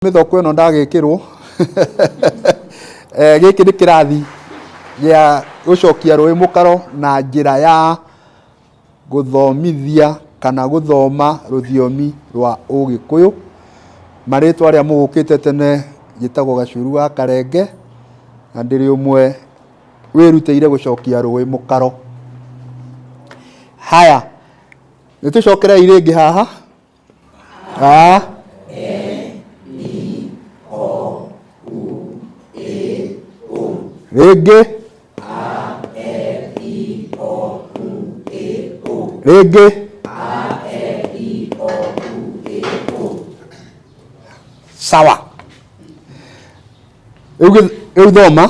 Mithoko ĩno ndagĩkĩrwo gĩkĩ nĩ kĩrathi gĩa gũcokia rũĩ mũkaro na njĩra ya gũthomithia kana gũthoma rũthiomi rwa Ũgĩkũyũ. Marĩtwa rĩa mũgũkĩte tene gĩtagwo Gacuru wa Karenge, na ndĩrĩ ũmwe wĩrutĩire gũcokia rũĩ mũkaro. Haya, nĩtũcokerei rĩngĩ haha. Rĩngĩ rĩngĩ sawa. Rĩu thoma.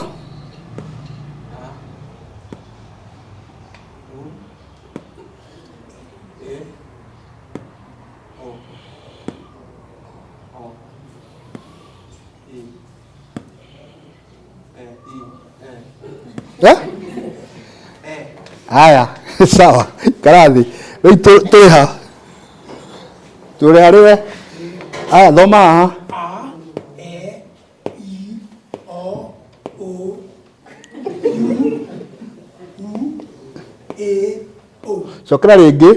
Haya, sawa. Karathi. Rĩu tũrĩ ha? Tũrĩ ha rĩwe? Haya, thoma haha. Cokera rĩngĩ.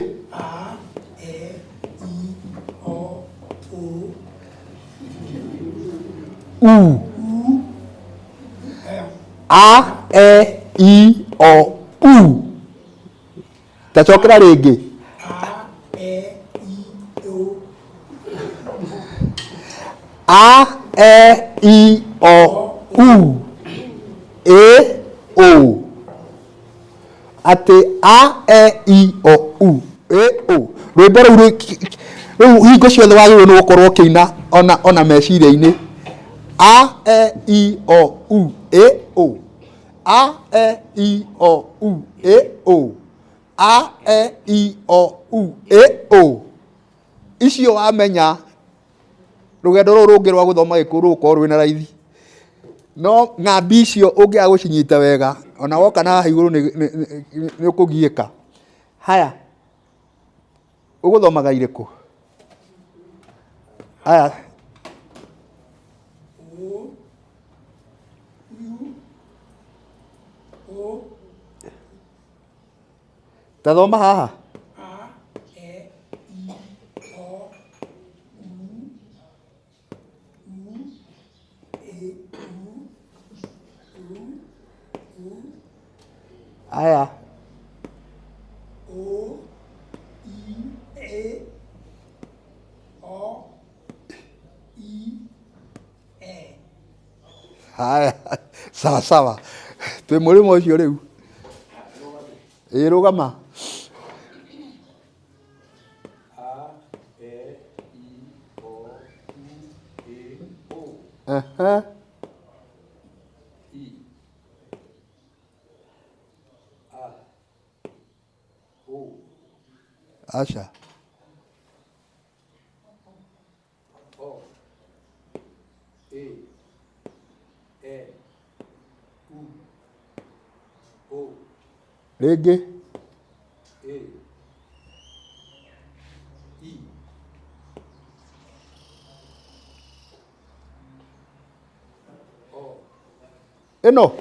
A, E, I, O, U. Tacokera rĩngĩ. A, E, I, O, U. E, O. Atĩ A, E, I, O, U. E, O. Rwĩmbo rĩu hingo ciothe wagĩrĩirwo nĩ gũkorwo ũkĩina ona meciria-inĩ. A, E, I, O, U. E, O. A, E, I, O, U. E, O. A, E, I, O, U. E, O. Icio wamenya, rũgendo rũrũ rũngĩ rwa gũthoma Gĩkũyũ rũgũkorwo rwĩna raithi. No ng'ambi icio ũngĩaga gũcinyita wega, ona woka na haha igũrũ nĩ ũkũgiĩka. Haya, ũgũthomaga irĩkũ? Haya. Tathoma haha. Haya. O, I, E, O, I, E. Haya, sawa sawa. Twĩ mũrĩmo ũcio rĩu. Rũgama. A, E, I, O, U, E, O. Acha. O, E, E, U, O. Rĩngĩ. E, I. O. Ĩno.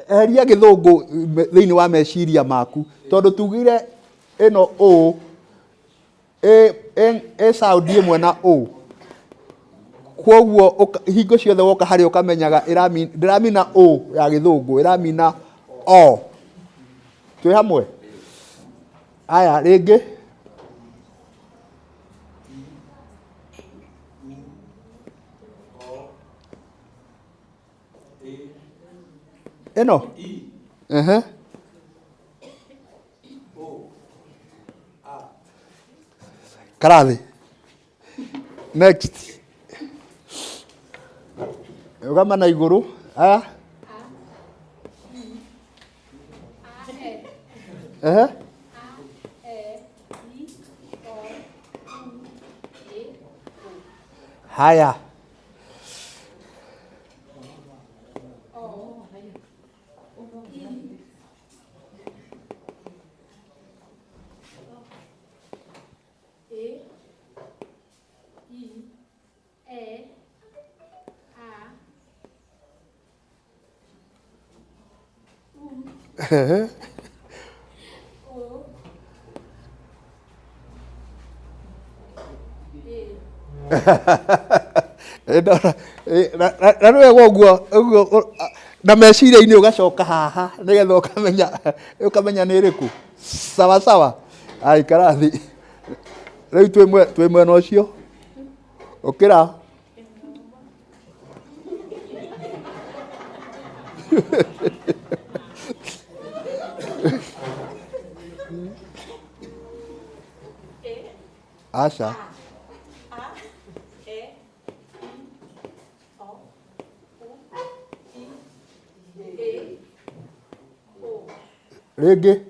Eheria gĩthũngũ thĩinĩ wa meciria maku, tondũ tugire ĩno O ĩ sound ĩmwe na O. Kwoguo hingo ciothe woka harĩa ũkamenyaga ndĩramina O ya gĩthũngũ, ĩramina O. Twĩ hamwe? Haya, rĩngĩ. Ĩno. Karathi. Next. Rũgama na igũrũ. Haya. Haya. Na nä wega å guo na meciria-inä å gacoka haha nä getha å kamenya nä rä kå sawa sawa. Aikarathi rä u twä mwena å cio å kä ra aca rä ngä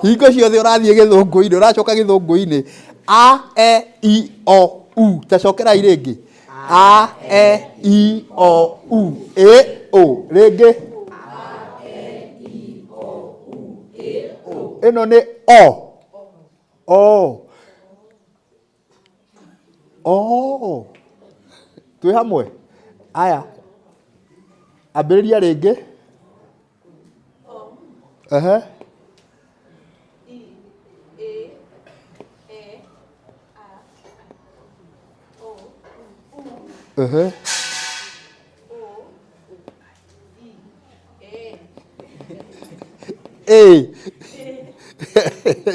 hingo ciothe å rathiä gä thå ngå-inä å racoka gä thå ngå-inä a e i o u tacokerai rä ngä a e i o u ä o rä ngä ä no nä o twä hamwe. Aya ambä rä ria rä ngä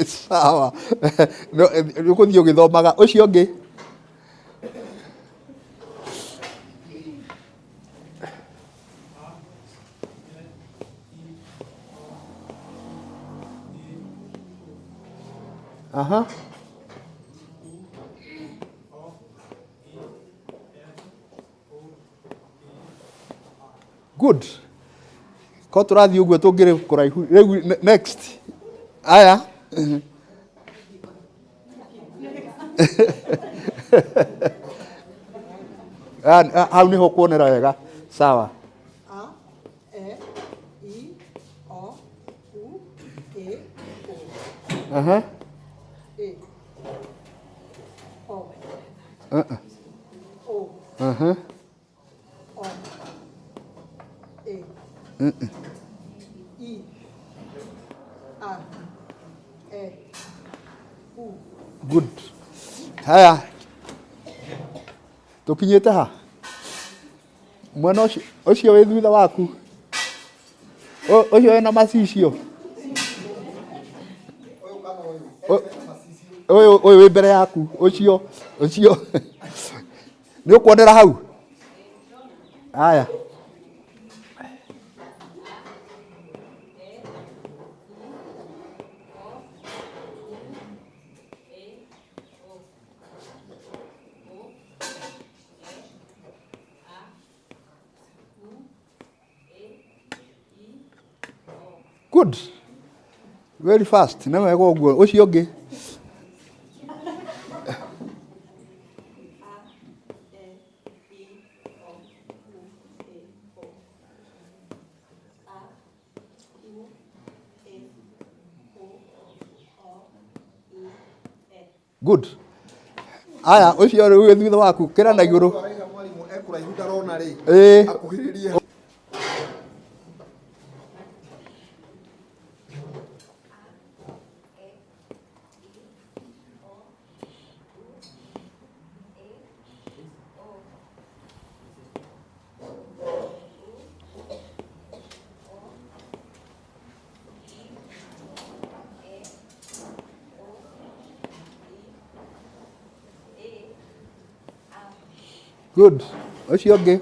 sawa nä gå thiä å gä thomaga å cio å ngä good ko tå rathiä å guo tå ngä rä kå raihu rä u next. Aya hau nä ho kuonera wega sawa. Good. Haya tå kinyä te ha mwena å cio wä thutha waku å cio wena macicio å yå wä mbere yaku å cio nä å kuonera hau. Aya good very fast nä wega å guo å cio å ngä good. Aya å cio rä u wä thutha waku kä ra na igå rå good å cio å ngä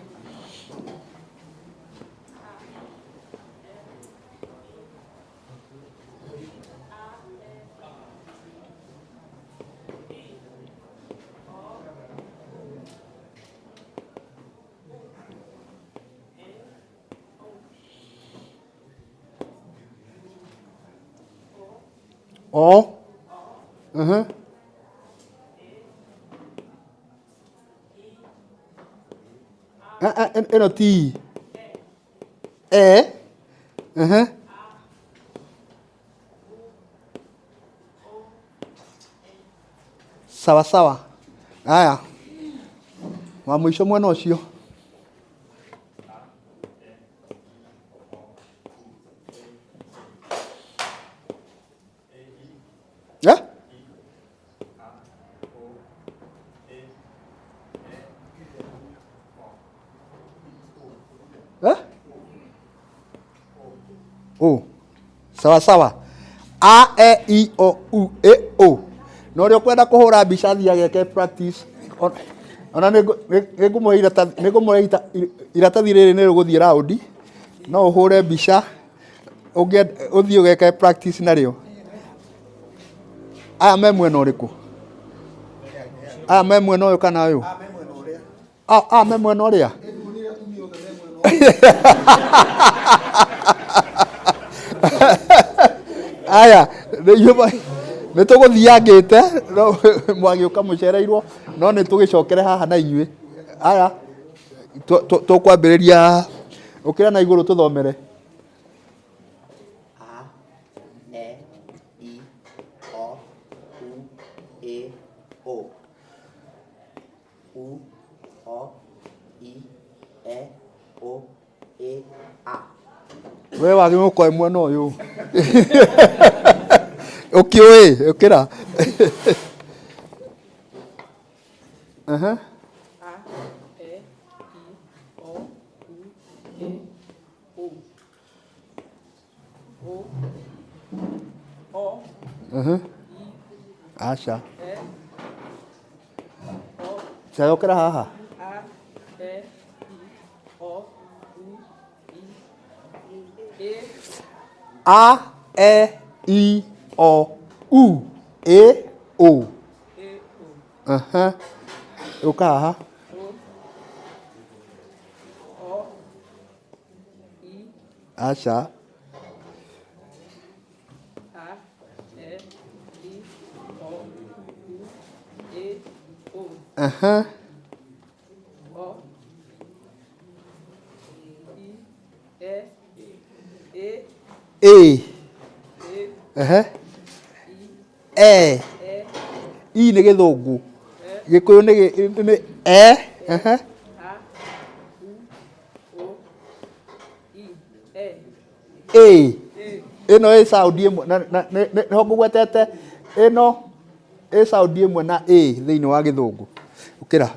O. Eno ti. E. Sawa sawa. Haya. Wa mwisho mwena ucio. Eh? Eh? O. Sawa sawa. A, E, I, O, U, E, O. No rio kwenda kuhura mbica thiage ke practice. Ona nĩngũmũhe iratathi rĩrĩ nĩ rĩgũthiĩ raundi. No ũhũre mbica ũthiĩ ũgeke practice narĩo. Aya me mwena ũrĩkũ? Aya me mwena ũyũ kana ũyũ? Me mwena ũrĩa? Aya nĩ tũgũthiangĩte mwagĩũka mũcereirwo no nĩ tũgĩcokere haha na inyuĩ. Aya tũkwambĩrĩria ũkĩra na igũrũ tũthomere. A, E, I, O, U, E, O. U, O, I, E, O, E, A. We wagĩ mũkoe mwena ũyũ. Ũkĩũĩ ũkĩra. A, E, I, O, U, E, O. O, I, Aca. E, O. Caya ũkĩra haha. A, E, I, O, U, I, E. A, E, I, O, U, E, O. E, O. Ũka haha. O, I, Aca. A, E, I, O, U, E, O. O, I, E, E, E. E, E. E, I nĩ gĩthũngũ. Gĩkũyũ nĩ E. A, U, O, I, E. E. E. Ĩno ĩ sound ĩmwe nĩho ngũgwetete ĩno ĩ sound ĩmwe na A thĩinĩ wa gĩthũngũ. Ũkĩra.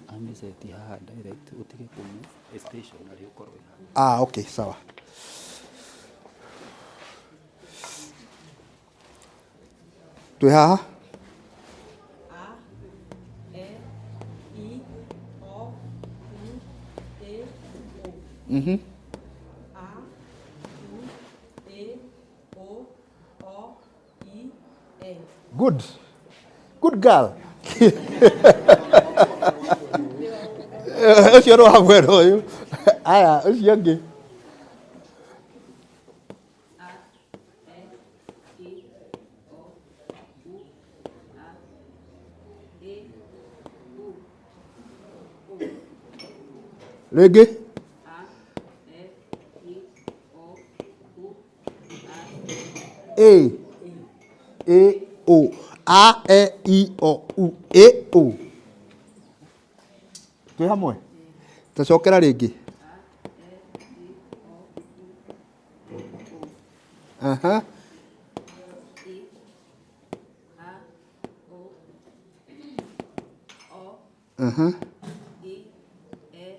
Ameseti haha direct utige kumu stationary ukorwo haha. Okay, sawa. Twĩ haha. A, E, I, O, U, E, O. A, U, E, O, O, I, E. Good. Good girl. Ũcio nĩ wa mwena ũyũ. Aya, ũcio ũngĩ. A, E, I, O, U, A, E, U, O. Rĩngĩ. A, E, I, O, U, A, A. A, O. A, E, I, O, U, E, O. Twĩ hamwe. Tacokera rĩngĩ. Aha. I, A, O, O, Aha. I, E,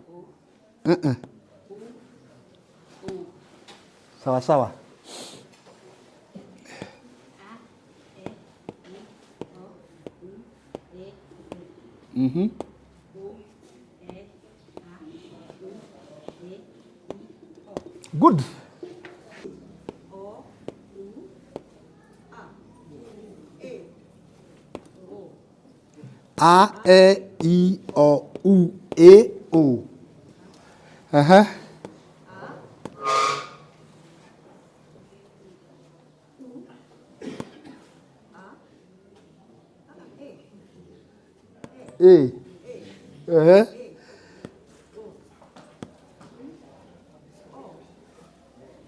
O, Uh-uh. U, O. Sawa sawa. Mhm. Good. A, E, I, O, U, E, O. A.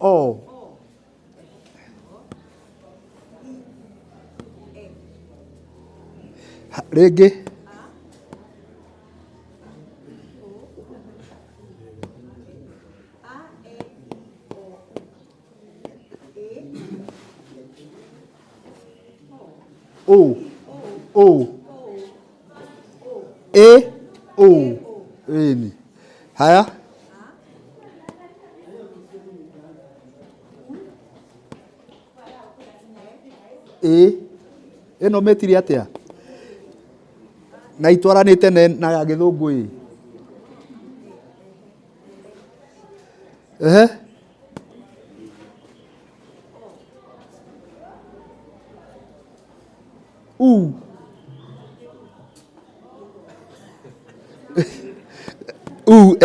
O. Rĩngĩ. O. O. A. O. Ĩni. Haya. Ĩno metire atĩa? Na itwaranĩte na ya Gĩthũngũ ĩ. U. U,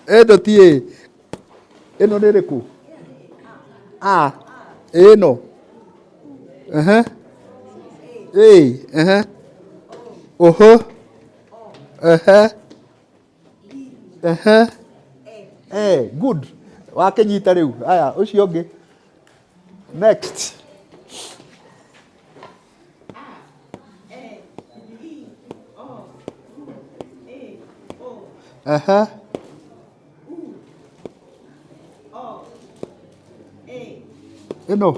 ĩno ti ĩ. Ĩno nĩ ĩrĩkũ? A. Ĩno. Good. Wakĩnyita rĩu. Aya, ũcio ũngĩ. Next. Ĩno.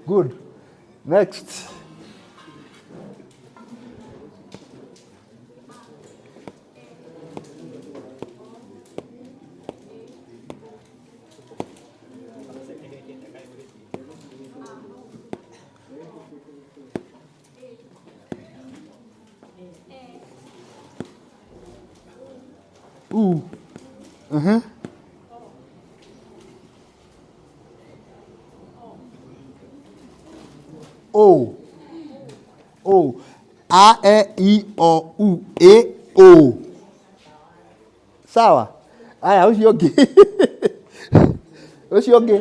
Good. Next. U. O. O. A, E, I, O, U. E, O. Sawa? Aya, ũcio ũngĩ. Ũcio ũngĩ.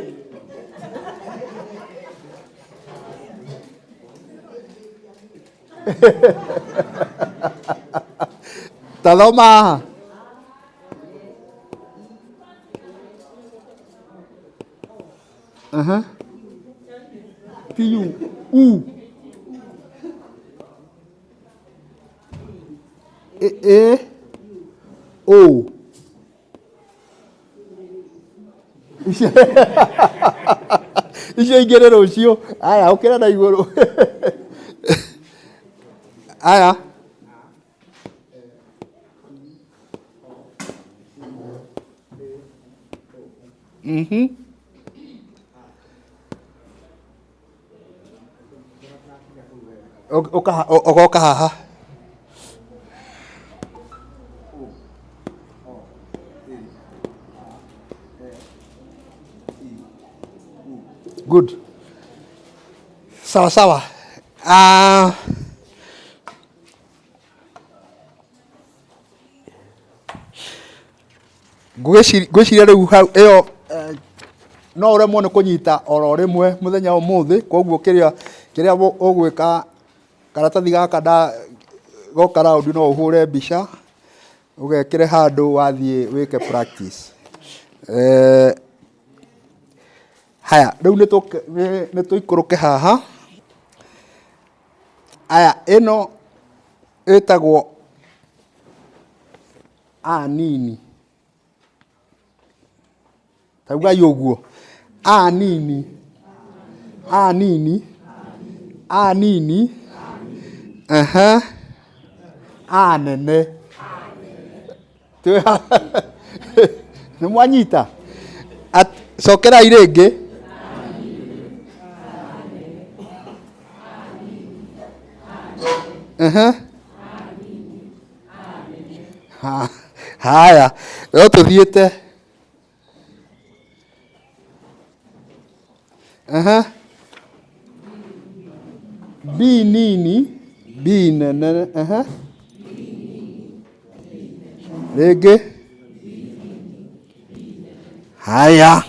Tathoma haha. T, U. U. E. O. Icio ingĩ nĩ rũciũ. Aya, ũkĩra na igũrũ. Aya. Ũgoka haha. Good. Sawa sawa. Ngwĩciria rĩu hau ĩyo no ũremwo nĩ kũnyita oro rĩmwe mũthenya ũmũthĩ, koguo kĩrĩa ũgwĩka karatathi gaka goka round no ũhũre mbica ũgekĩre handũ wathiĩ wĩke practice. Haya, rĩu nĩ tũikũrũke haha. Aya, ĩno ĩtagwo A nini. Taugai ũguo. A nini. A nini. A nini. A nene. Nĩ mwanyita? Cokerai rĩngĩ. Haya, rĩu tũthiĩte. B nini. B nene, rĩngĩ, haya,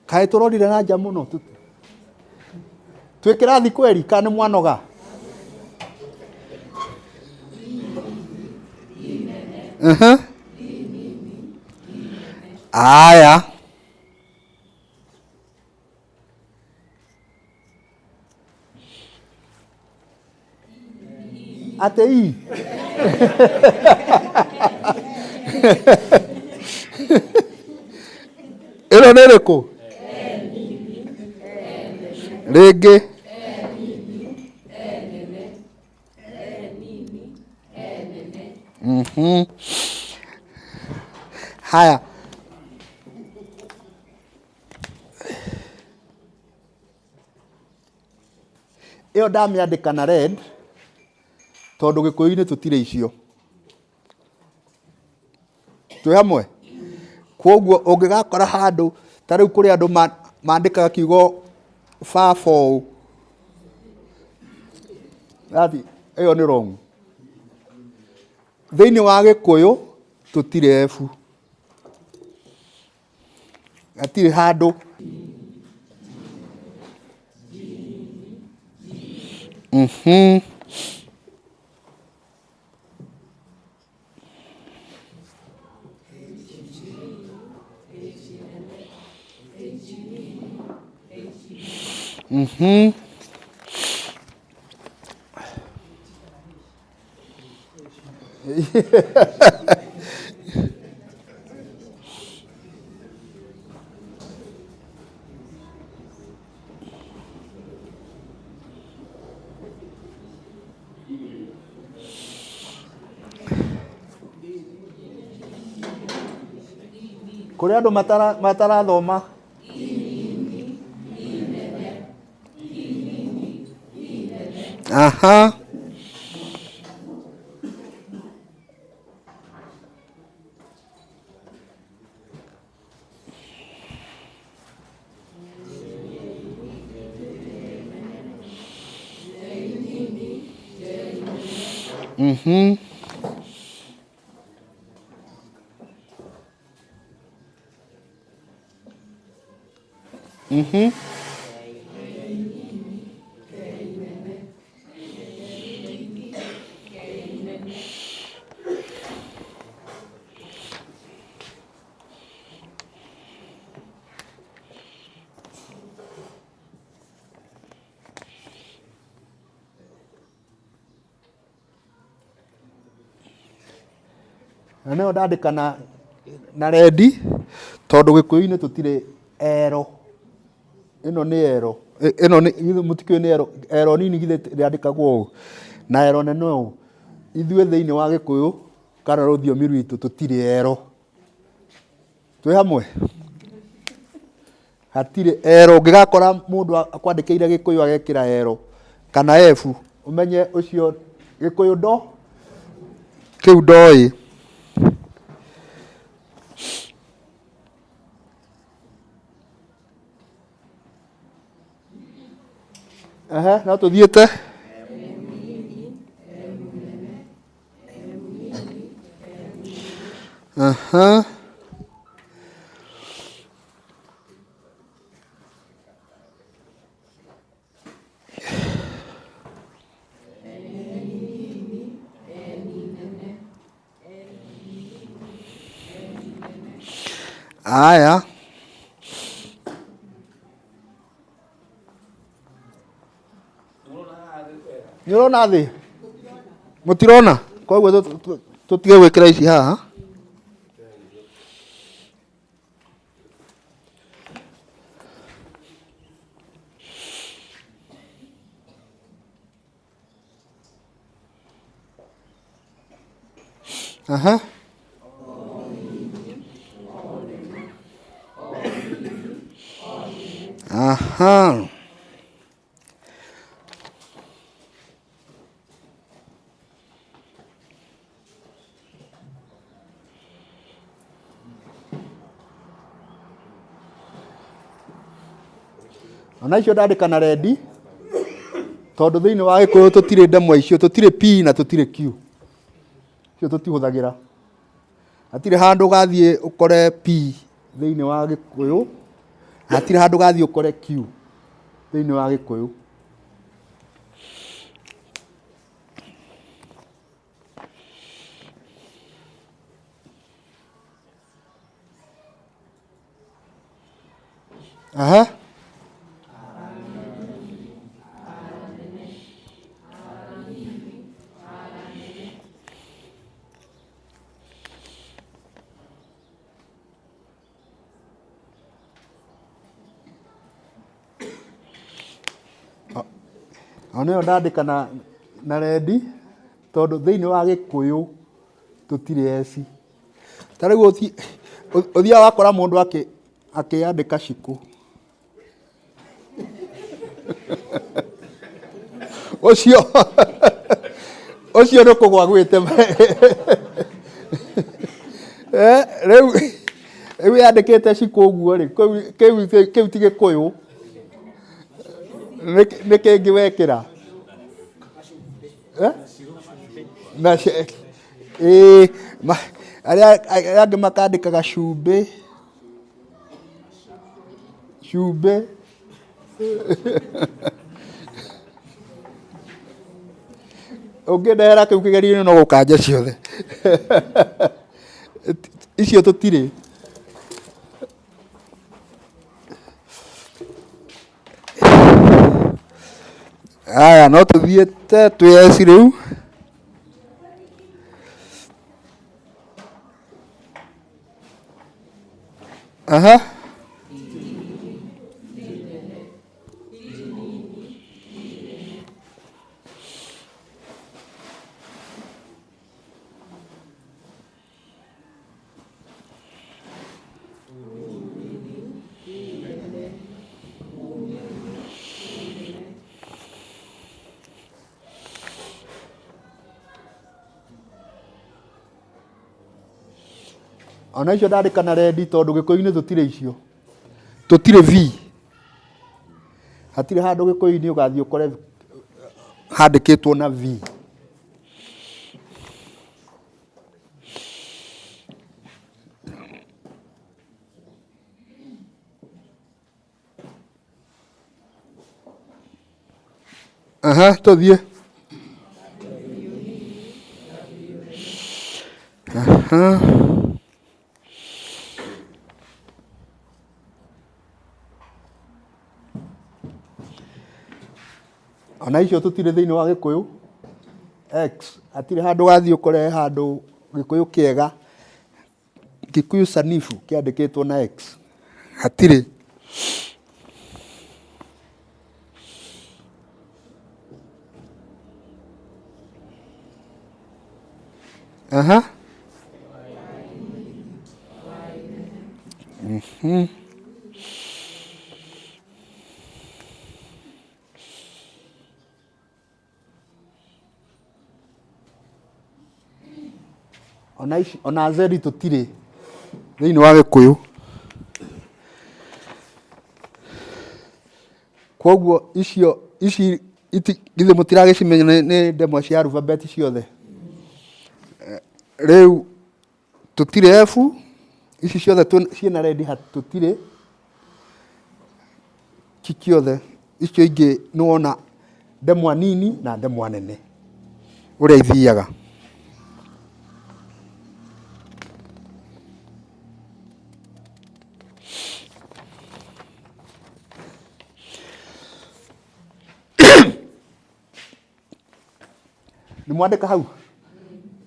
kaĩ tũronire na nja mũno twĩ kĩrathi kweri kana nĩ mwanoga? Aya, atĩ ii ĩno nĩ ĩrĩkũ? Rĩngĩ, haya, ĩyo ndamĩandĩka na red tondũ Gĩkũyũ-inĩ tũtirĩ icio. Twĩ hamwe? Kwoguo ũngĩgakora handũ ta rĩu kũrĩ andũ mandĩkaga kiugo baba ũũ, ĩyo nĩ wrong. Thĩinĩ wa Gĩkũyũ tũtirĩ ebu, hatirĩ handũ. Kũrĩ andũ matarathoma. Aha. Na nĩyo ndandĩka na rendi tondũ Gĩkũyũ-inĩ tũtirĩ ero. Ĩno nĩ ero. Ĩno nĩ mũtikĩũĩ nĩ ero. Ero nini githĩ rĩandĩkagwo ũũ na ero nene ũũ. Ithuĩ thĩinĩ wa Gĩkũyũ kana rũthiomi rwitũ tũtirĩ ero. Twĩ hamwe? Hatirĩ ero. Ũngĩgakora mũndũ akwandĩkĩire Gĩkũyũ agekĩra ero kana ebu, ũmenye ũcio Gĩkũyũ ndo kĩu ndoĩ. No tũthiĩte. Aya. Nĩũrona thĩ? Mũtirona? Koguo tũtige gwĩkĩra ici haha. Aha. Aha. Ona icio ndandĩka na rendi tondũ thĩinĩ wa Gĩkũyũ tũtirĩ ndemwa icio, tũtirĩ P na tũtirĩ Q. Icio tũtihũthagĩra. Hatirĩ handũ ũgathiĩ ũkore P thĩinĩ wa Gĩkũyũ, hatirĩ handũ ũgathiĩ ũkore Q thĩinĩ wa Gĩkũyũ. Aha. Ona ĩyo ndandĩka na rendi tondũ thĩinĩ wa Gĩkũyũ tũtirĩ eci. Ta rĩu ũthiaga wakora mũndũ akĩandĩka cikũ. Ũcio nĩ kũgwa gwĩte. Rĩu yandĩkĩte cikũ ũguo rĩ, kĩu ti Gĩkũyũ. Nĩ kĩngĩ wekĩra. Arĩa angĩ makandĩkaga cumbĩ. Cumbĩ. Ũngĩndehera kĩu kĩgerio-inĩ no gũkanja ciothe. Icio tũtirĩ. Aya no tũthiĩte twĩ eci rĩu. Aha. Ona icio ndandĩka na rendi tondũ Gĩkũyũ-inĩ tũtirĩ icio. Tũtirĩ V. Hatirĩ handũ Gĩkũyũ-inĩ ũgathiĩ ũkore handĩkĩtwo na V. Aha, tũthiĩ. Aha. Ona icio tũtirĩ thĩinĩ wa Gĩkũyũ. X, hatirĩ handũ gathiĩ ũkore handũ Gĩkũyũ kĩega Gikuyu sanifu kĩandĩkĩtwo na X. Hatirĩ. Aha. Ona zeri tũtirĩ thĩinĩ wa Gĩkũyũ. Kwoguo ici githĩ mũtiragĩcimenya nĩ ndemwa cia alphabet ciothe. Rĩu tũtirĩ F, ici ciothe ciĩna rendi tũtirĩ. Ciothe icio ingĩ nĩ wona ndemwa nini na ndemwa nene ũrĩa ithiaga. Nĩ mwandĩka hau.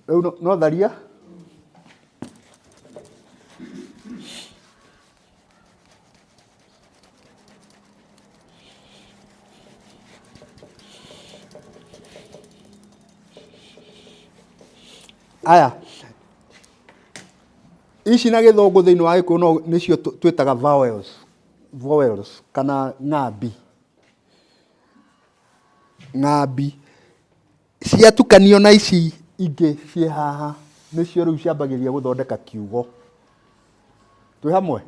Rĩu no tharia. Aya, ici na gĩthũngũ thĩinĩ wa Gĩkũyũ no nĩcio twĩtaga vowels kana ng'ambi ciatukanio na ici ingĩ ciĩ haha nĩcio rĩu ciambagĩrĩria gũthondeka kiugo. Twĩ hamwe?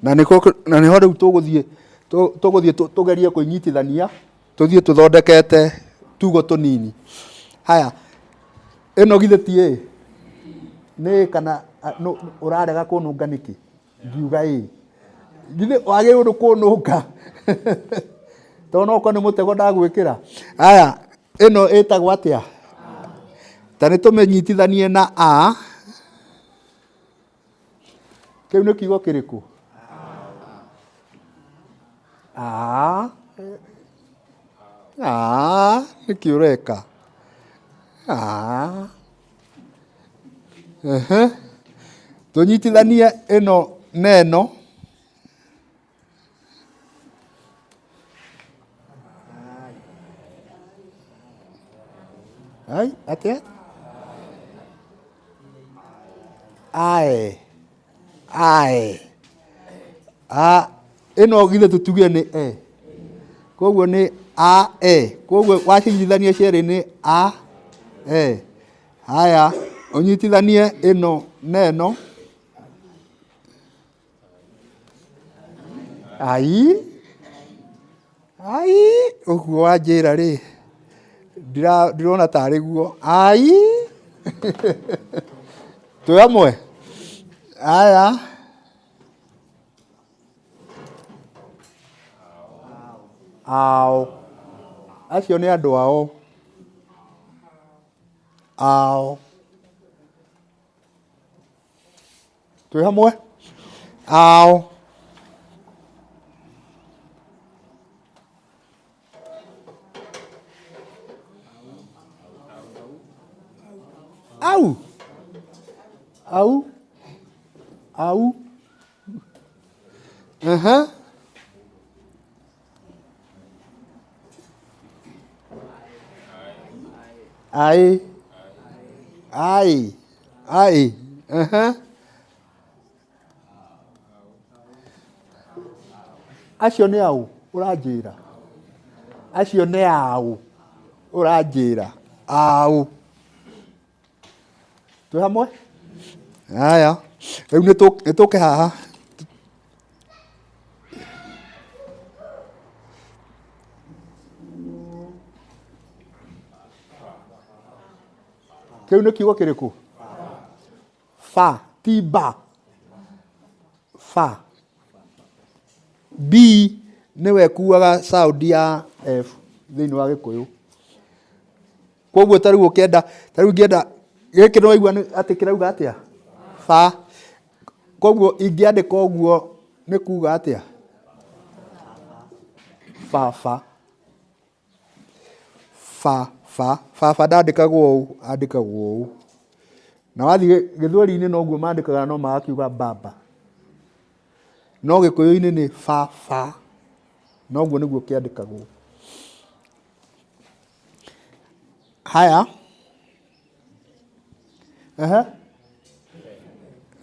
Na nĩho rĩu tũgũthiĩ tũgerie kũinyitithania tũthiĩ tũthondekete tugo tũnini. Haya, ĩno githĩ ti nĩ kana ũrarega kũnũnga nĩkĩ? Ngiuga githĩ wagĩrĩirwo kũnũnga tondũ no okorwo nĩ mũtego ndagwĩkĩra. Haya, ĩno ĩtagwo atĩa? Ta nĩtũmĩnyitithanie na a. Kĩu nĩ kiugo kĩrĩkũ? Nĩkĩ ũreka? Tũnyitithanie ĩno na ĩno. Atĩa? Ĩno githĩ tũtuge nĩ koguo nĩ koguo wacindithania cierĩ nĩ haya, ũnyitithanie ĩno na ĩno. Ũguo wanjĩra rĩ, ndirona tarĩ guo. Twĩ hamwe? Haya, acio nĩ andũ ao. Twĩ hamwe? Ao. Acio nĩ au ũranjĩra? Acio nĩ au ũranjĩra? Twĩ hamwe? Haya, rĩu nĩtũke haha. Kĩu nĩ kiugo kĩrĩkũ? Fa, ti ba. Fa. B nĩwe kuaga sound ya F thĩinĩ wa Gĩkũyũ. Koguo ta rĩu ũkĩenda, ta rĩu ngĩenda gĩkĩ nĩ waigua atĩ kĩrauga atĩa? Fa. Koguo ingĩandĩka ũguo nĩ kuga atĩa? Baba ndandĩkagwo ũũ, andĩkagwo ũũ. Na wathiĩ Gĩthweri-inĩ noguo mandĩkaga no magakiuga baba. No Gĩkũyũ-inĩ nĩ fa. Noguo nĩguo kĩandĩkagwo. Haya.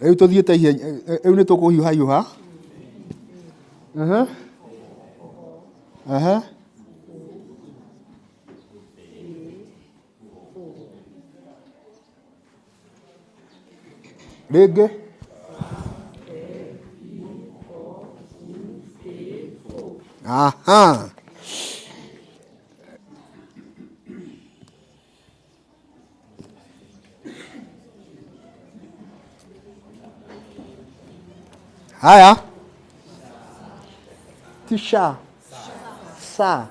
Rĩu tũthiĩte ihenya, rĩu nĩtũkũhiũha. Rĩngĩ. Haya. Tisha. Sa.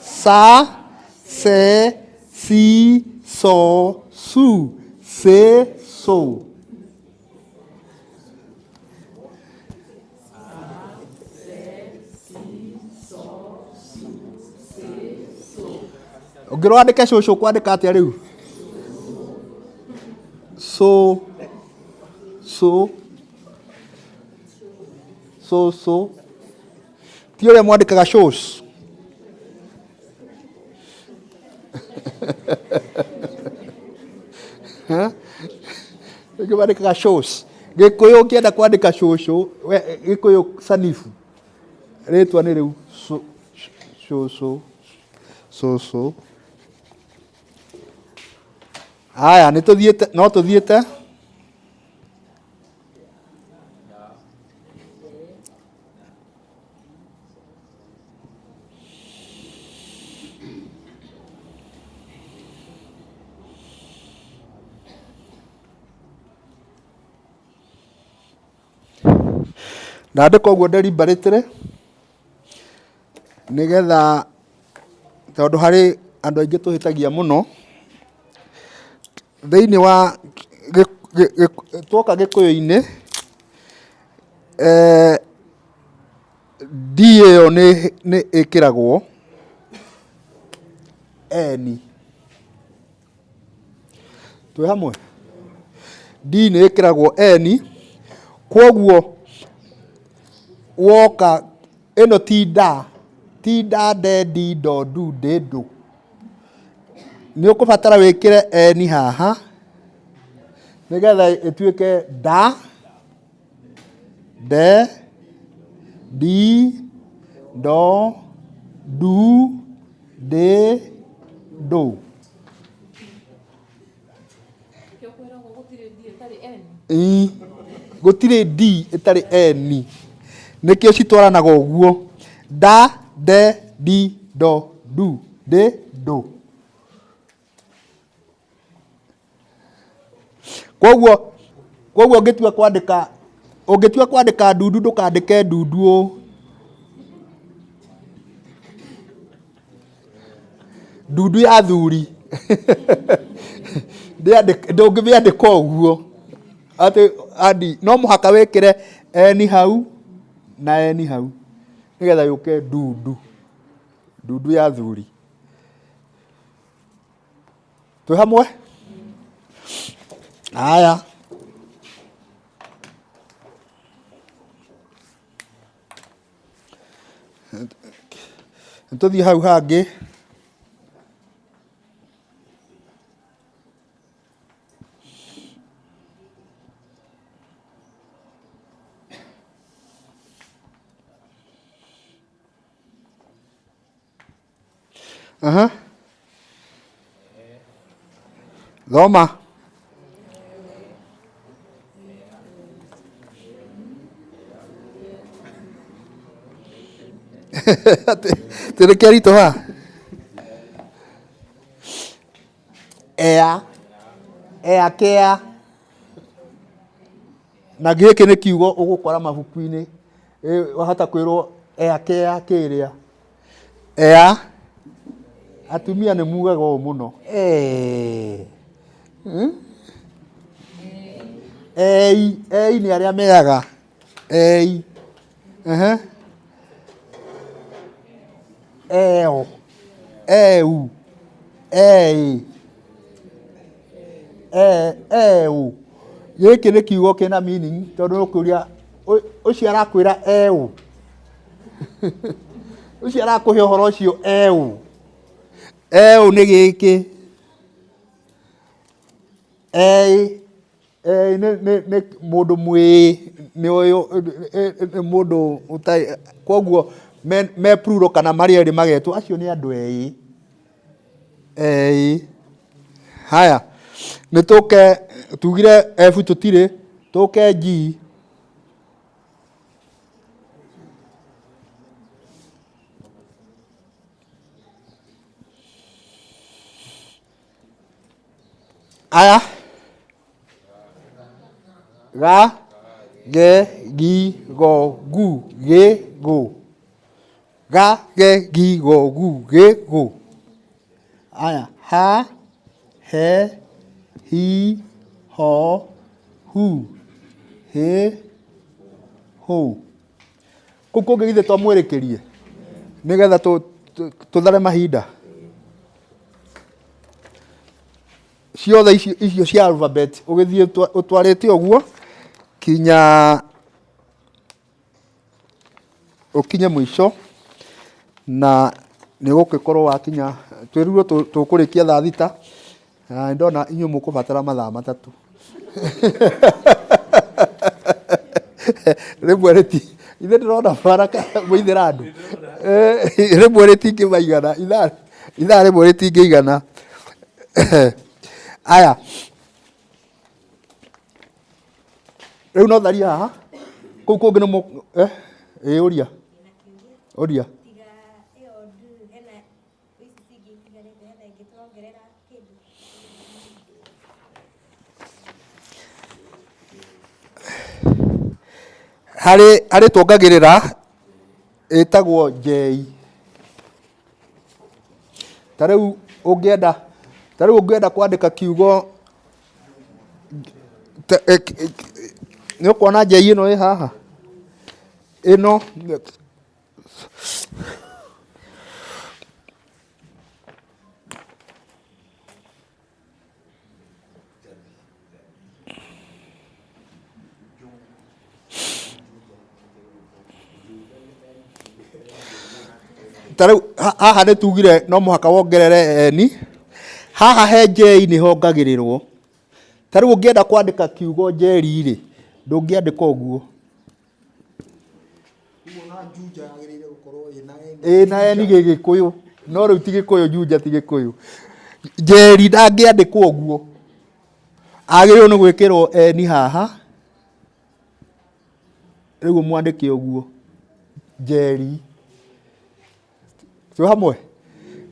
Sa. Se. Si. So. Su. Se. So. Ũngĩrwo wandĩke cũcũ kwandĩka atĩa rĩu? So. Ti ũrĩa mwandĩkaga shows. Ningĩ wandĩkaga shows. Gĩkũyũ ũkĩenda kwandĩka cũcũ, Gĩkũyũ sanifu. Rĩtwa nĩ rĩu cũcũ. Haya, nĩ tũthiĩte, no tũthiĩte. Ndandĩka ũguo deliberately nĩgetha tondũ harĩ andũ aingĩ tũhĩtagia mũno thĩinĩ wa twoka Gĩkũyũ-inĩ, D ĩyo nĩ ĩkĩragwo N. Twĩ hamwe? D nĩ ĩkĩragwo N, kwoguo woka ĩno ti nda, de, di, do, du, dĩ, ndũ. Nĩ ũkũbatara wĩkĩre N haha nĩgetha ĩtuĩke da, de, di, do, du, dĩ, ndũ. Gũtirĩ D ĩtarĩ N. Nĩkĩo citwaranaga ũguo. Da, de, di, do, du, dĩ, ndũ. Kwoguo ũngĩtua kwandĩka ndundu ndũkandĩke ndundu. Ndundu ya athuri. Ndũngĩmĩandĩka ũguo. Atĩ no mũhaka wĩkĩre N hau na N hau nĩgetha yũke ndundu. Ndundu ya athuri. Twĩ hamwe? Haya. Tũthiĩ hau hangĩ. Thoma. Tũrĩkia ritũ ha? Ea, kea. Na gĩkĩ nĩ kiugo ũgũkora mabuku-inĩ. Wahota kwĩrwo ea, kea, kĩrĩa. Ea. Atumia nĩ mugaga ũũ mũno. Ei nĩ arĩa meaga. Ei. Eo. Eu. Ei. Eu. Gĩkĩ nĩ kiugo kĩna meaning tondũ ũkũria ũcio arakwĩra eu. Ũcio arakũhe ũhoro ũcio eu. Eu nĩ gĩkĩ. Ei nĩ mũndũ mwĩ, nĩ ũyũ mũndũ ũtarĩ, kwoguo me plural kana marĩ erĩ magetwo acio nĩ andũ ĩ. Ĩ. Haya, nĩ tũke tugire F tũtirĩ, tũke G. Aya. Ga, ge, gi, go, gu, ge, go. Ga, ge, gi, go, gu, ge, go. Aya. Ha, he, hi, ho, hu, he, ho. Kũu kũngĩ githĩ twamwĩrĩkĩrie nĩgetha tũthare mahinda. Ciothe icio cia alphabet ũgĩthiĩ ũtwarĩte ũguo kinya ũkinye mũico na nĩ gũgĩkorwo wakinya, twĩrirwo tũkũrĩkia thaa thita ndona inyuĩ mũkũbatara mathaa matatũ rĩmwe ithe ndĩrona baraka mũithĩra andũ rĩmwe rĩtingĩmaigana ithaa rĩmwe rĩtingĩigana. Aya, rĩu no tharia haha kũu kũngĩ nĩ ũria ũria harĩ tuongagĩrĩra ĩtagwo njei. Ta rĩu ũngĩenda kwandĩka kiugo nĩ ũkuona njei ĩno ĩ haha ĩno ta rĩu haha nĩ tugire no mũhaka wongerere eni. Haha he njei nĩ hongagĩrĩrwo. Ta rĩu ũngĩenda kwandĩka kiugo njeri rĩ ndũngĩandĩka ũguo. Na eni Gĩgĩkũyũ no rĩu ti Gĩkũyũ, Juja ti Gĩkũyũ. Njeri ndangĩandĩkwo ũguo, agĩrĩirwo nĩ gwĩkĩrwo eni haha rĩu mwandĩke ũguo njeri. Twĩ hamwe?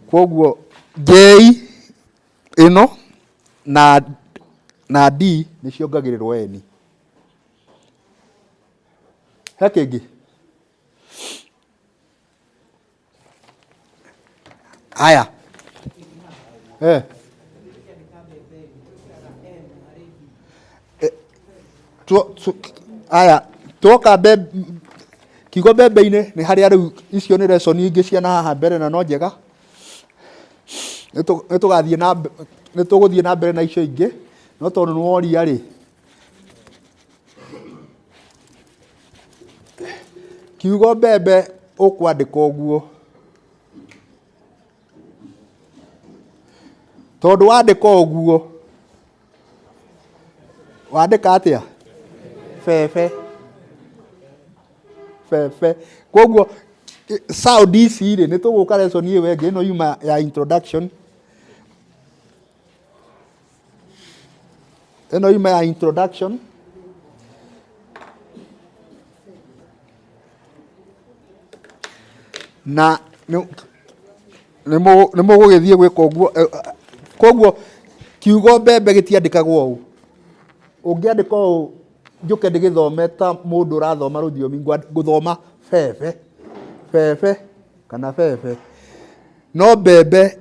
Kwoguo njei ĩno na D nĩ ciongagĩrĩrwo eni. He kĩngĩ? Aya. Aya, tuoka kiugo mbembe-inĩ nĩ harĩa rĩu icio nĩ lesson ingĩ ciana haha mbere na no njega. Nĩ tũgũthiĩ na mbere na icio ingĩ no tondũ nĩ woria rĩ, kiugo mbembe ũkwandĩka ũguo, tondũ wandĩka ũguo wandĩka atĩa? Bebe. Kwoguo sound ici rĩ nĩ tũgũka lesson ĩyo ĩngĩ, ĩno yuma ya introduction, ĩno yuma ya introduction. Na nĩ mũgũgĩthiĩ gwĩka ũguo. Kwoguo kiugo mbembe gĩtiandĩkagwo ũũ. Ũngĩandĩka ũũ njũke ndĩgĩthome ta mũndũ ũrathoma rũthiomi, ngũthoma bebe kana bebe. No mbembe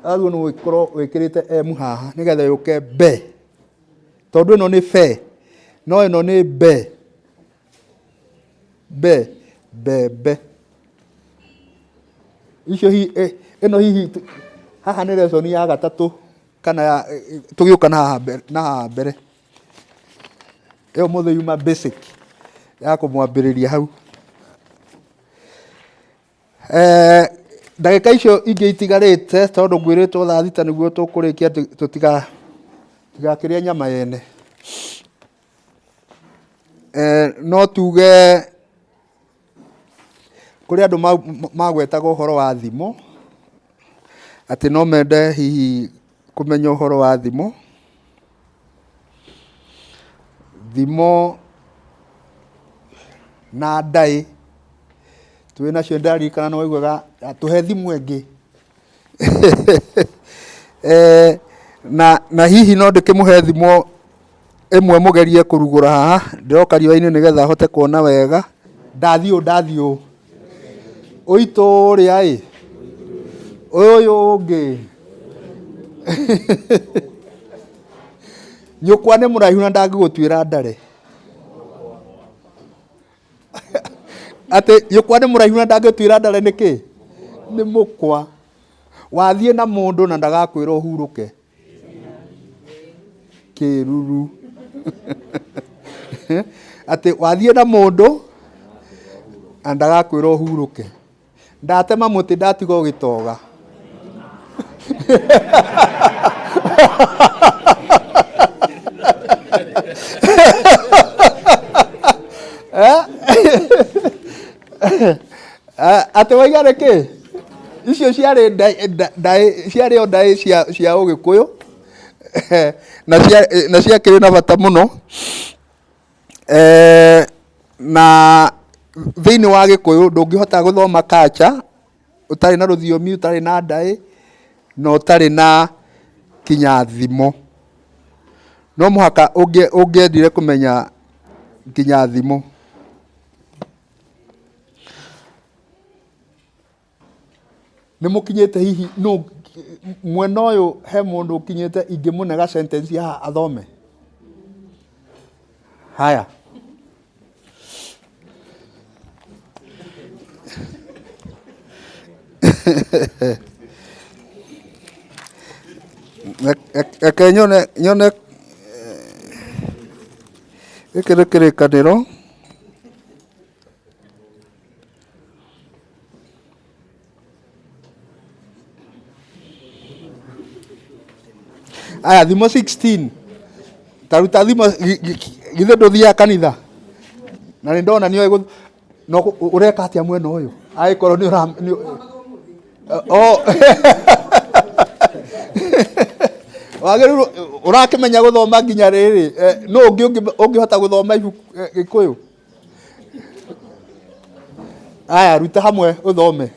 agĩrĩirwo nĩ gũkorwo wĩkĩrĩte emu haha nĩgetha yũke be, tondũ ĩno nĩ fe no ĩno nĩ mbembe. Icio ĩno hihi haha nĩ lesson ya gatatũ kana tũgĩũka na haha mbere. Ĩyo mũthĩ yuma basic ya kũmwambĩrĩria hau. Ndagĩka icio ingĩ itigarĩte tondũ ngwĩrĩtwo thaa thita nĩguo tũkũrĩkia tũtigakĩrĩa nyama yene. No tuge kũrĩ andũ magwetaga ũhoro wa thimo atĩ no mende hihi kũmenya ũhoro wa thimo. Thimo na ndaĩ twĩ nacio, ndaririkana no waiguaga tũhe thimũ ĩngĩ na hihi no ndĩkĩmũhe thimũ ĩmwe mũgerie kũrugũra haha, ndĩroka riũa-inĩ nĩgetha hote kuona wega. Ndathiĩ ũitũ ũrĩa ũyũ ũngĩ nyũkwa nĩ mũraihu na ndangĩgũtuĩra ndare. Atĩ nyũkwa nĩ mũraihu na ndangĩtuĩra ndare nĩkĩ? Nĩ mũkwa. Wathiĩ na mũndũ na ndagakwĩra ũhurũke kĩruru. Atĩ wathiĩ na mũndũ na ndagakwĩra ũhurũke. Ndatema mũtĩ ndatiga ũgĩtoga. Ate waigare ke icio ciarĩ ciarĩ o ndaĩ cia Ũgĩkũyũ na ciakĩrĩ na bata mũno na thĩinĩ wa Gĩkũyũ ndũngĩhota gũthoma culture ũtarĩ na rũthiomi, ũtarĩ na ndaĩ na ũtarĩ na kinya thimo. No mũhaka ũngĩendire kũmenya kinya thimo. Nĩ mũkinyĩte hihi no mwena ũyũ he mũndũ ũkinyĩte ingĩmũnega sentence haha athome? Haya. Eke nyone gĩkĩ nĩ kĩrĩkanĩro. Aya thimo 16 taruta thimo githĩ ndũthiaga kanitha na nĩ ndona nĩoĩ no ũreka atĩa mwena ũyũ agĩkorwo nĩ wagĩrĩirwo ũrakĩmenya gũthoma nginya rĩrĩ no ũngĩhota gũthoma Gĩkũyũ? Aya ruta hamwe ũthome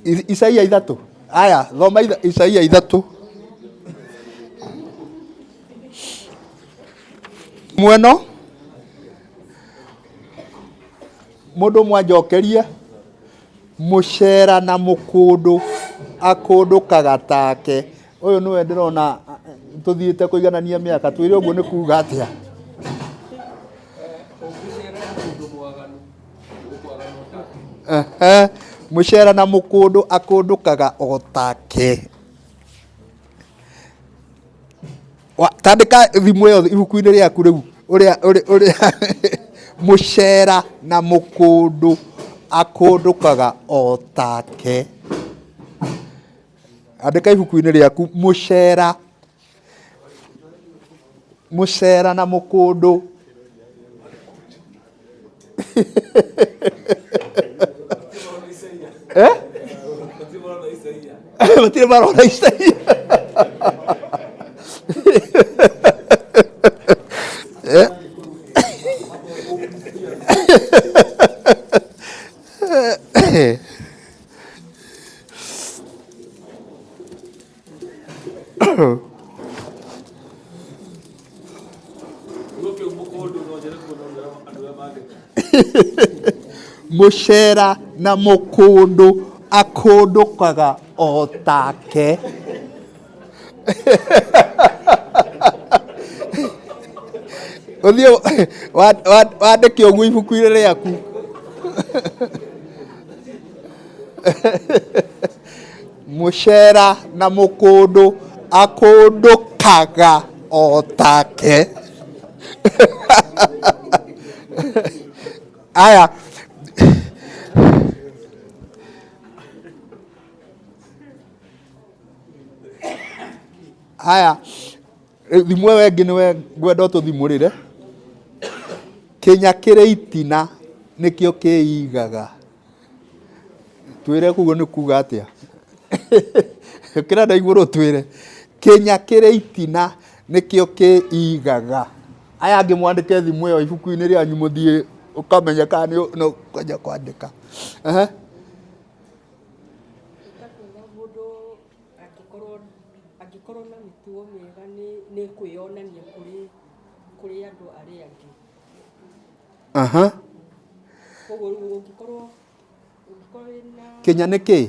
Isaia 3. Aya thoma Isaia 3 mweno mũndũ mwanjokerie mũcera na mũkũndũ akũndũkaga take. Ũyũ nĩwe ndĩrona tũthiĩte kũiganania mĩaka twĩre ũguo nĩ kuuga atĩa? Mũcera na mũkũndũ akũndũkaga o take. Tandĩka thimo ĩyo ibuku-inĩ rĩaku rĩu ũrĩa mũcera na mũkũndũ akũndũkaga o take. Andĩka ibuku-inĩ rĩaku mũcera na mũkũndũ matirĩ marona Isaia. Mũcera na mũkũndũ akũndũkaga o take. Ũthiĩ wandĩke ũguo ibuku-inĩ rĩaku. Mũcera na mũkũndũ akũndũkaga o take. Aya thimo ĩyo ĩngĩ nĩwe ngwenda ũtũthimũrĩre. Kĩnya kĩrĩ itina nĩkĩo kĩigaga. Twĩre kuguo nĩ kuuga atĩa? Kĩrenda igũrũ twĩre. Kĩnya kĩrĩ itina nĩkĩo kĩigaga. Aya angĩ mwandĩke thimo ĩyo ibuku-inĩ rĩanyu mũthiĩ ũkamenya kana nĩ ũkwenda kwandĩka. Angĩkorwo na mĩtugo mĩega nĩ kwĩyonania kũrĩ andũ arĩa angĩ. Koguo ũngĩkorwo na Kĩnya nĩ kĩ?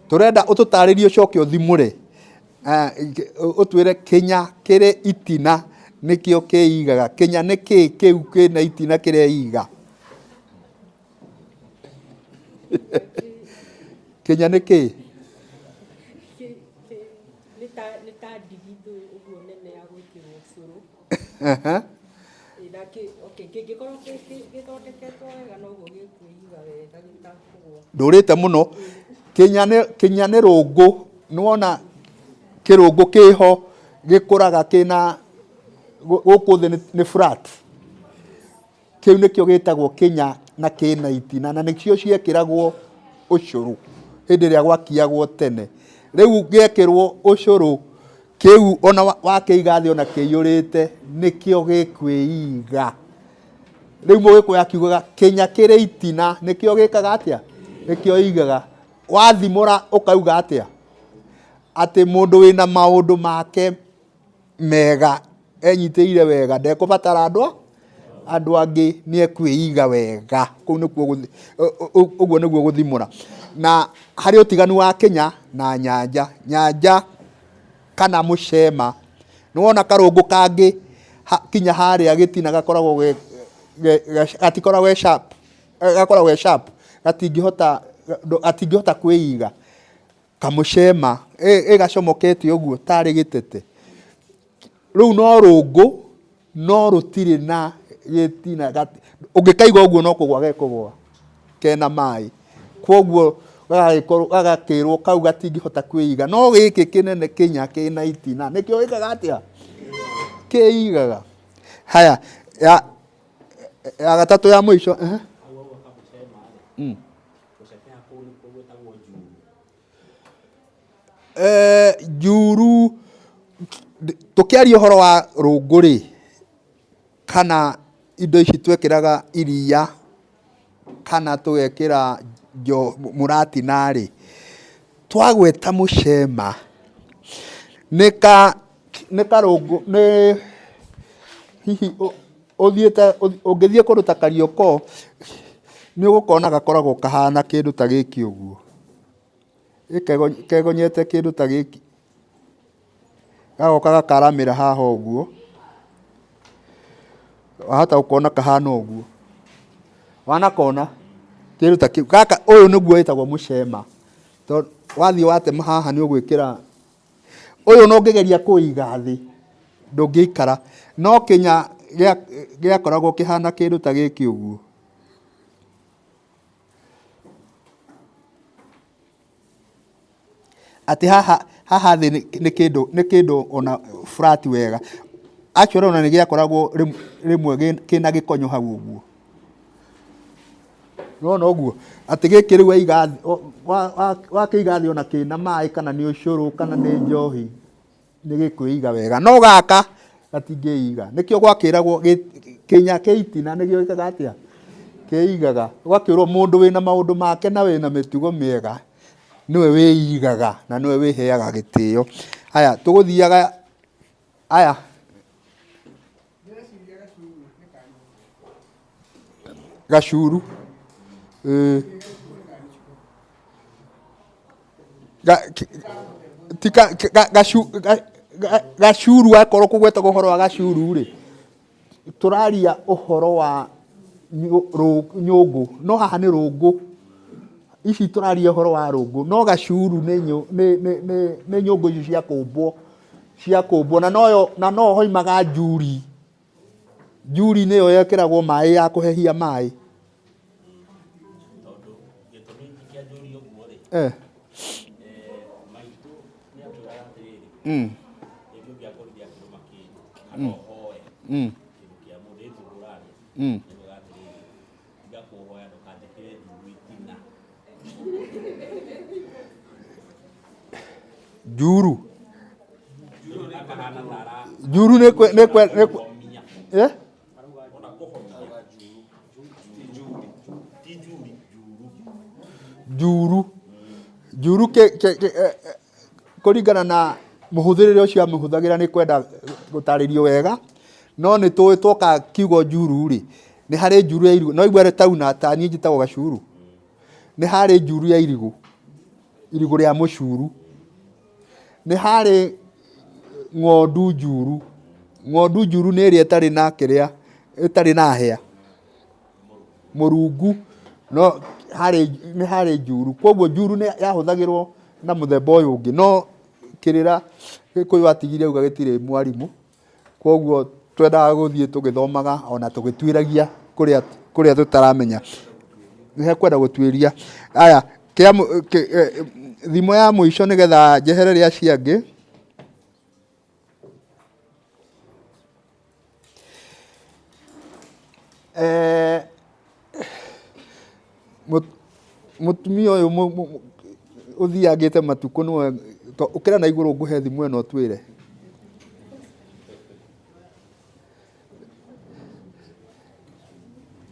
Tũrenda ũtũtarĩrie ũcoke ũthimũre. Ũtwĩre kĩnya kĩrĩ itina nĩkĩo kĩigaga. Kĩnya nĩ kĩ kĩu kĩna itina kĩreiga? Kĩnya nĩ kĩ? Nĩ ta ndigithũ ũguo nene ya gwĩkĩrwo ũcũrũ. Kĩngĩkorwo gĩthondeketwo wega noguo gĩkwĩiga wega gĩtakũgũa. Ndũrĩte mũno. Kinya nĩ rũngũ, nĩwona kĩrũngũ kĩho gĩkũraga kĩna gũkũ thĩ nĩ flat. Kĩu nĩkĩo gĩtagwo Kĩnya na kĩna itina, na nĩkĩo ciekĩragwo ũcũrũ hĩndĩ ĩrĩa gwakiagwo tene. Rĩu gĩekĩrwo ũcũrũ, kĩu ona wakĩiga thĩ ona kĩiyũrĩte nĩkĩo gĩkwĩiga. Rĩu Mũgĩkũyũ akiugaga Kĩnya kĩrĩ itina nĩkĩo gĩkaga atĩa? Nĩkĩo igaga. Wathimũra ũkauga atĩa? Atĩ mũndũ wĩna maũndũ make mega enyitĩire wega ndekũbatara andũ angĩ, nĩekwĩiga wega. Ũguo nĩguo gũthimũra. Na harĩ ũtiganu wa Kĩnya na Nyanza. Nyanza kana mũcema, nĩwona karũngũ kangĩ kinya harĩa gĩtina gakoragwo gatikoragwo sharp, gakoragwo sharp, gatingĩhota kwĩiga. Kamũcema gacomokete ũguo tarĩ gĩtete. Rĩu no rũngũ no rũtirĩ na gĩtina, ũngĩkaiga ũguo no kũgũa gekũgũa kena maĩ. Kwoguo gagakĩrwo kau gatingĩhota kwĩiga. No gĩkĩ kĩnene Kĩnya kĩna itina nĩkĩo gĩkaga atĩa? Kĩigaga. Haya, ya gatatũ ya mũico. Njuru, tũkĩaria ũhoro wa rũngũ-rĩ, kana indo ici twekĩraga iria kana tũgekĩra mũratina-rĩ, twagweta mũcema nĩ karũngũ, nĩ hihi ũngĩthiĩ kũndũ ta Kariokoo nĩ ũgũkona gakoragwo kahana kĩndũ ta gĩkĩ ũguo, kegonyete kĩndũ ta gĩkĩ, gagoka gakaramĩra haha ũguo, wahota gũkona kahana ũguo, wanakona kĩndũ ta kĩu. Gaka ũyũ nĩguo wĩtagwo mũcema. Wathiĩ watema haha nĩ ũgwĩkĩra ũyũ, no ũngĩgeria kũiga thĩ ndũngĩikara. No Kĩnya gĩakoragwo kĩhana kĩndũ ta gĩkĩ ũguo. Atĩ haha thĩ nĩ kĩndũ ona flat wega. Actually ona nĩ gĩakoragwo rĩmwe kĩna gĩkonyo hau ũguo. Nona ũguo atĩ gĩkĩ rĩu wakĩiga thĩ ona kĩna maĩ kana nĩ ũcũrũ kana nĩ njohi nĩ gĩkwĩiga wega. No gaka gatingĩiga. Nĩkĩo gwakĩragwo Kĩnya kĩ itina nĩkĩo gĩkaga atĩa? Kĩigaga. Gwakĩrwo mũndũ wĩna maũndũ make na wĩna mĩtugo mĩega nĩwe wĩigaga na nĩwe wĩheaga gĩtĩo. Haya, tũgũthiaga aya gacuru. Gacuru akorwo kũgwetagwo ũhoro wa gacuru-rĩ, tũraria ũhoro wa nyũngũ, no haha nĩ rũngũ. Ici tũraria ũhoro wa rũngũ, no gacuru nĩ nyũngũ ici cia kũmbwo, na no hoimaga njuri. Njuri nĩyo yekĩragwo maĩ ya kũhehia maĩ. Njuru. Njuru njuru kũringana na mũhũthĩrĩre ũcio amĩhũthagĩra nĩ kwenda gũtarĩrio wega, no nĩ tũĩ twoka kiugo njuru-rĩ, nĩ harĩ njuru ya irigũ. No igua tauna ta niĩ njĩtagwo gacuru, nĩ harĩ njuru ya irigũ, irigũ rĩa mũcuru. Nĩ harĩ ng'ondu njuru. Ng'ondu njuru nĩ ĩrĩa ĩtarĩ na kĩrĩa, ĩtarĩ na hĩa. Mũrungu no nĩ harĩ njuru. Kwoguo njuru nĩ yahũthagĩrwo na mũthemba ũyũ ũngĩ, no kĩrĩra Gĩkũyũ atigire auga gĩtirĩ mwarimũ, kwoguo twendaga gũthiĩ tũgĩthomaga ona tũgĩtuĩragia kũrĩa tũtaramenya. Nĩ hekwenda gũtuĩria. Aya, thimo ya mũico nĩgetha njehereria acio angĩ. Mũtumia ũyũ ũthiangĩte matukũ nĩwe ũkĩra na igũrũ ngũhe thimũ ĩno twĩre.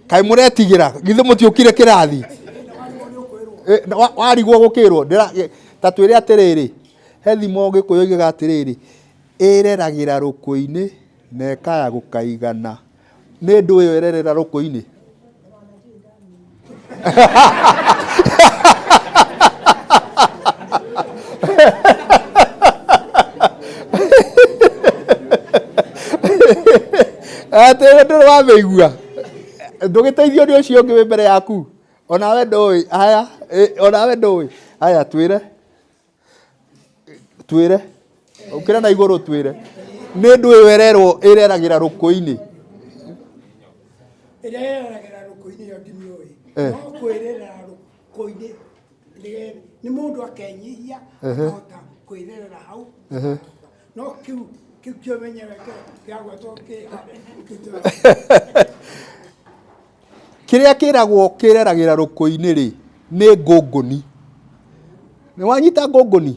Kaĩ mũretigĩra githĩ mũtiũkire kĩrathi warigwo gũkĩrwo ta twĩre atĩrĩrĩ he thimo Gĩkũyũ oigaga atĩrĩrĩ ĩreragĩra rũkũ-inĩ na ĩkaya gũkaigana. Nĩ ndũ ĩyo ĩrerera rũkũ-inĩ? Atĩ ndũrĩ wamĩigua ndũgĩteithio nĩ ũcio ũngĩ wĩ mbere yaku onawe ndũĩ. Haya onawe ndũĩ. Haya twĩre ũkĩra na igũrũ twĩre nĩ ndũ ĩyo ĩreragĩra rũkũ-inĩ. Ĩrĩa ĩreragĩra rũkũ-inĩ yo ndimĩũĩ. No kwĩrerera rũkũ-inĩ nĩ mũndũ akenyihia akahota kwĩrerera hau. No kĩu kĩo menyewe kĩagwetwo kĩrĩa kĩragwo kĩreragĩra rũkũ-inĩ rĩ nĩ ngũngũni. Nĩ wanyita ngũngũni?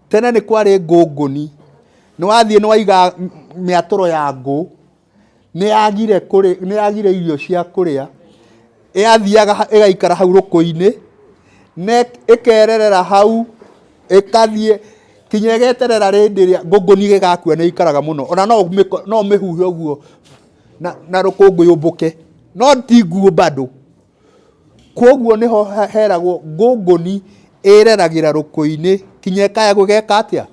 Tene nĩ kwarĩ ngũngũni, nĩ wathiĩ nĩ waiga mĩatũro ya ngũ, nĩ yagire irio cia kũrĩa, yathiaga ĩgaikara hau rũkũ-inĩ na ĩkererera hau ĩkathiĩ kinya ĩgeterera rĩndĩ ĩrĩa ngũngũni gĩgakua. Nĩ ikaraga mũno ona no ũmĩhuhe ũguo na rũkũngũ yũmbũke no ti nguũ bado. Kwoguo nĩho heragwo ngũngũni ĩreragĩra rũkũ-inĩ kinya ĩkaya gũgeka atĩa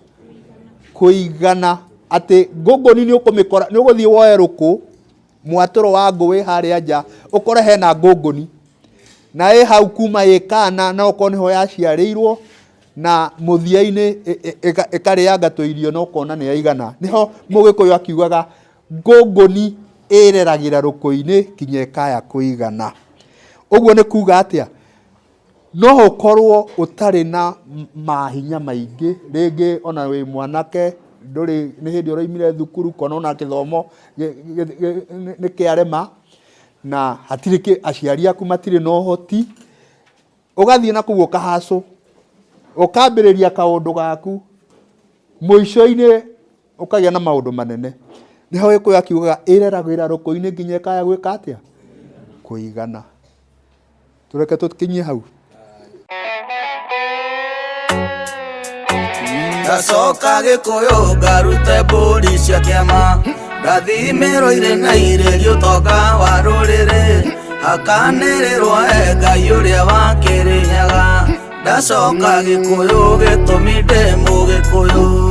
kũigana. Atĩ ngũngũni nĩ ũkũmĩkora nĩ ũgũthiĩ woe rũkũ mwatũro wa ngũ wĩ harĩa nja ũkore hena ngũngũni na ĩ hau kuma ĩkana na okorwo nĩho yaciarĩirwo na mũthia-inĩ ĩkarĩanga tũirio na ũkona nĩ yaigana. Nĩho Mũgĩkũyũ akiugaga ngũngũni ĩreragĩra rũkũ-inĩ kinya ĩkaya kũigana. Ũguo nĩ kuga atĩa? No ũkorwo ũtarĩ na mahinya maingĩ, rĩngĩ ona wĩ mwanake ndũrĩ nĩ hĩndĩ ũraumire thukuru kana ona gĩthomo nĩ kĩarema na hatirĩ aciari aku matirĩ na ũhoti, ũgathiĩ na kũu ũkahacũ ũkambĩrĩria kaũndũ gaku, mũico-inĩ ũkagĩa na maũndũ manene. Nĩho Gĩkũyũ akiugaga ĩreragĩra rũkũ-inĩ nginya ĩkaya gwĩka atĩa kũigana. Tũreke tũkinyie hau. Gacoka Gĩkũyũ ngarute mbũri cia kĩama, ndathimĩrwo na irĩ ũtonga wa rũrĩrĩ, hakanĩrĩrwo Ngai ũrĩa wakĩrĩnyaga. Ndacoka Gĩkũyũ gĩtũmi ndĩ Mũgĩkũyũ.